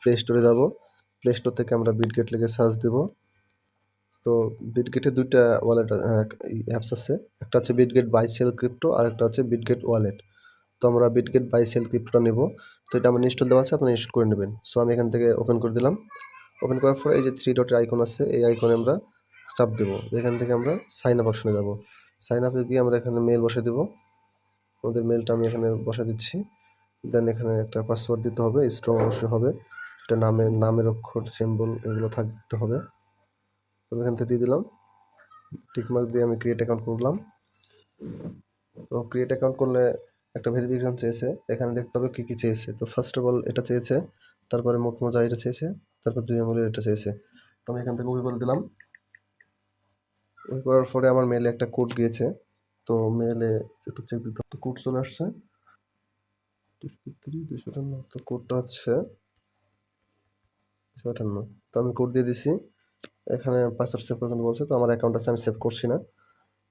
Play স্টোরে যাব, play store থেকে আমরা বিটগেট লিখে সার্চ দেব। তো বিটগেটে দুইটা ওয়ালেট অ্যাপস আছে, একটা হচ্ছে বিটগেট বাই সেল ক্রিপ্টো আর একটা হচ্ছে বিটগেট ওয়ালেট। তো আমরা বিটগেট বাই সেল ক্রিপ্টোটা নেব। তো এটা আমার ইনস্টল দেওয়া আছে, আপনারা ইনস্টল করে নেবেন। সো আমি এখান থেকে ওপেন করে দিলাম। ওপেন করার পরে এই যে 3 ডটের আইকন আছে, এই আইকনে আমরা চাপ দেবো। এখান থেকে আমরা সাইন আপ অপশনে যাব। সাইন আপে গিয়ে আমরা এখানে মেল বসে দেবো। আমাদের মেলটা আমি এখানে বসে দিচ্ছি। দেন এখানে একটা পাসওয়ার্ড দিতে হবে, স্ট্রং অবশ্যই হবে, এটা নামের অক্ষর সিম্বল এগুলো থাকতে হবে। তো এখান থেকে দিয়ে দিলাম, টিকমার্ক দিয়ে আমি ক্রিয়েট অ্যাকাউন্ট করলাম। তো ক্রিয়েট অ্যাকাউন্ট করলে একটা ভেরিফিকেশন চেয়েছে, এখানে দেখতে হবে কী কী চেয়েছে। তো ফার্স্ট অফ অল এটা চেয়েছে, তারপরে মোট মজা এটা চেয়েছে, তারপর 2 আঙুলের এটা চেয়েছে। তো আমি এখান থেকে ওই করে দিলাম। ওই করার পরে আমার মেলে একটা কোড গিয়েছে। তো মেলে একটু চেক দিতে হবে, কোড চলে আসছে 258। তো কোডটা হচ্ছে 258। তো আমি কোড দিয়ে দিছি। এখানে পাসওয়ার্ড সেভ করতে বলছে, তো আমার অ্যাকাউন্ট আছে, আমি সেভ করছি না।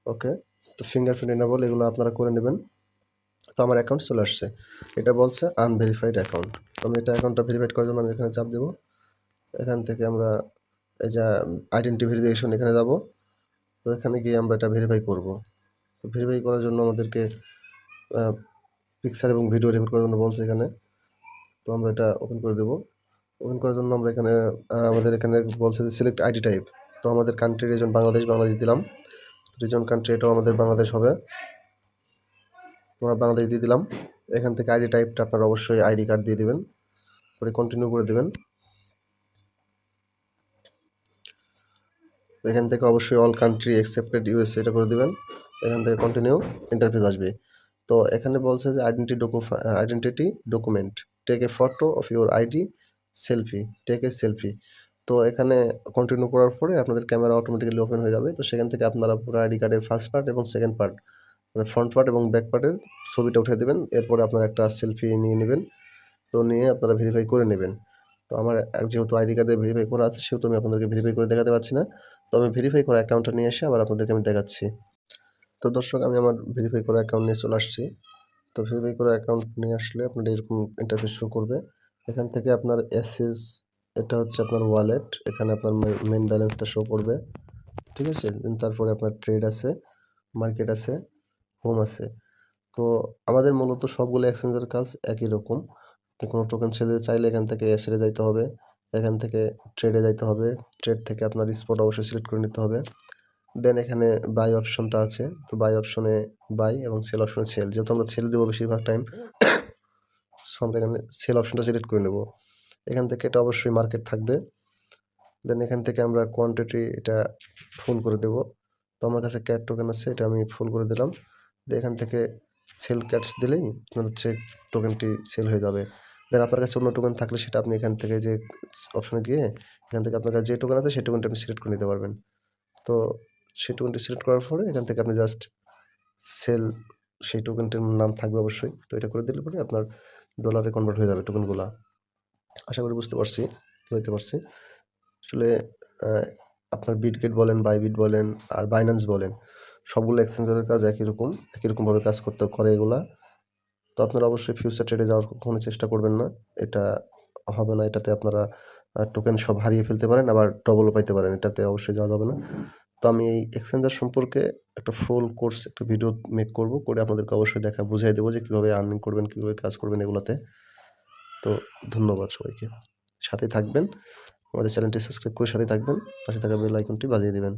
ওকে, তো ফিঙ্গারপ্রিন্ট এনেবল এগুলো আপনারা করে নেবেন। তো আমার অ্যাকাউন্ট চলে আসছে, এটা বলছে আনভেরিফাইড অ্যাকাউন্ট। তো আমি এটা অ্যাকাউন্টটা ভেরিফাইড করার জন্য আমি এখানে চাপ দেবো। এখান থেকে আমরা এই যে আইডেন্টি ভেরিফিকেশন এখানে যাব। তো এখানে গিয়ে আমরা এটা ভেরিফাই করব। তো ভেরিফাই করার জন্য আমাদেরকে পিকচার এবং ভিডিও রেকর্ড করার জন্য বলছে এখানে। তো আমরা এটা ওপেন করে দেবো। ওপেন করার জন্য আমরা এখানে আমাদের এখানে বলছে যে সিলেক্ট আইডি টাইপ। তো আমাদের কান্ট্রি রিজন বাংলাদেশ দিলাম। রিজন কান্ট্রি এটাও আমাদের বাংলাদেশ হবে, আমরা বাংলাদেশ দিয়ে দিলাম। এখান থেকে আইডি টাইপটা আপনারা অবশ্যই আইডি কার্ড দিয়ে দেবেন, পরে কন্টিনিউ করে দেবেন। এখান থেকে অবশ্যই অল কান্ট্রি অ্যাকসেপ্টেড ইউএসএ এটা করে দেবেন। এখান থেকে কন্টিনিউ, ইন্টারফেস আসবে। তো এখানে বলছে যে identity document, take a photo of your ID, selfie, take a selfie. তো এখানে কন্টিনিউ করার পরে আপনাদের ক্যামেরা অটোমেটিক্যালি ওপেন হয়ে যাবে। তো সেখান থেকে আপনারা পুরো আইডি কার্ডের ফার্স্ট পার্ট এবং সেকেন্ড পার্ট, মানে ফ্রন্ট পার্ট এবং ব্যাক পার্টের ছবিটা উঠে দেবেন। এরপরে আপনারা একটা সেলফি নিয়ে নেবেন। তো নিয়ে আপনারা ভেরিফাই করে নেবেন। তো আমার যেহেতু আইডি কার্ডে ভেরিফাই করা আছে, সেহেতু আমি আপনাদেরকে ভেরিফাই করে দেখাতে পারছি না। তো আমি ভেরিফাই করা অ্যাকাউন্টটা নিয়ে এসে আবার আপনাদেরকে আমি দেখাচ্ছি। তো দর্শক, আমি আমার ভেরিফাই করা অ্যাকাউন্ট নিয়ে চলে আসছি। তো ভেরিফাই করা অ্যাকাউন্ট নিয়ে আসলে আপনার এরকম ইন্টারফেস শো করবে। এখান থেকে আপনার অ্যাসেস, এটা হচ্ছে আপনার ওয়ালেট, এখানে আপনার মেন ব্যালেন্সটা শো করবে, ঠিক আছে। তারপরে আপনার ট্রেড আছে, মার্কেট আছে, হোম আছে। তো আমাদের মূলত সবগুলো এক্সচেঞ্জের কাজ একই রকম। আপনি কোনো টোকেন ছেড়ে চাইলে এখান থেকে ছেড়ে যাইতে হবে, এখান থেকে ট্রেডে যাইতে হবে, ট্রেড থেকে আপনার স্পট অবশ্যই সিলেক্ট করে নিতে হবে। দেন এখানে বাই অপশনটা আছে, তো বাই অপশনে বাই এবং সেল অপশনে সেল। যেহেতু আমরা সেল দেবো বেশিরভাগ টাইম, সো আমরা এখানে সেল অপশনটা সিলেক্ট করে নেব। এখান থেকে এটা অবশ্যই মার্কেট থাকবে। দেন এখান থেকে আমরা কোয়ান্টিটি এটা ফুল করে দেব। তো আমার কাছে ক্যাট টোকেন আছে, এটা আমি ফুল করে দিলাম। এখান থেকে সেল ক্যাটস দিলেই আপনার হচ্ছে টোকেনটি সেল হয়ে যাবে। দেন আপনার কাছে অন্য টোকেন থাকলে সেটা আপনি এখান থেকে যে অপশনে গিয়ে এখান থেকে আপনার কাছে যে টোকেন আছে সেই টোকেনটা আপনি সিলেক্ট করে নিতে পারবেন। তো সেই টোকেনটি সিলেক্ট করার পরে এখান থেকে আপনি জাস্ট সেল, সেই টোকেনটির নাম থাকবে অবশ্যই। তো এটা করে দিলে পরে আপনার ডলারে কনভার্ট হয়ে যাবে টোকেনগুলা। আশা করি বুঝতে পারছি, আসলে আপনার বিটগেট বলেন, বাইবিট বলেন আর বাইন্যান্স বলেন, সবগুলো এক্সচেঞ্জারের কাজ একই রকমভাবে কাজ করতে করে এগুলা। তো আপনারা অবশ্যই ফিউচার ট্রেডে যাওয়ার কখনো চেষ্টা করবেন না, এটা হবে না। এটাতে আপনারা টোকেন সব হারিয়ে ফেলতে পারেন, আবার ডবলও পাইতে পারেন, এটাতে অবশ্যই যাওয়া যাবে না। তো আমি এই এক্সচেঞ্জার সম্পর্কে একটা ফুল কোর্স, একটা ভিডিও মেক করে আপনাদেরকে অবশ্যই বুঝিয়ে দেবো যে কীভাবে আর্নিং করবেন, কীভাবে কাজ করবেন এগুলোতে। তো ধন্যবাদ সবাইকে, সাথে থাকবেন, আমাদের চ্যানেলটি সাবস্ক্রাইব করে সাথে থাকবেন, পাশে থাকা বেল আইকনটি বাজিয়ে দেবেন।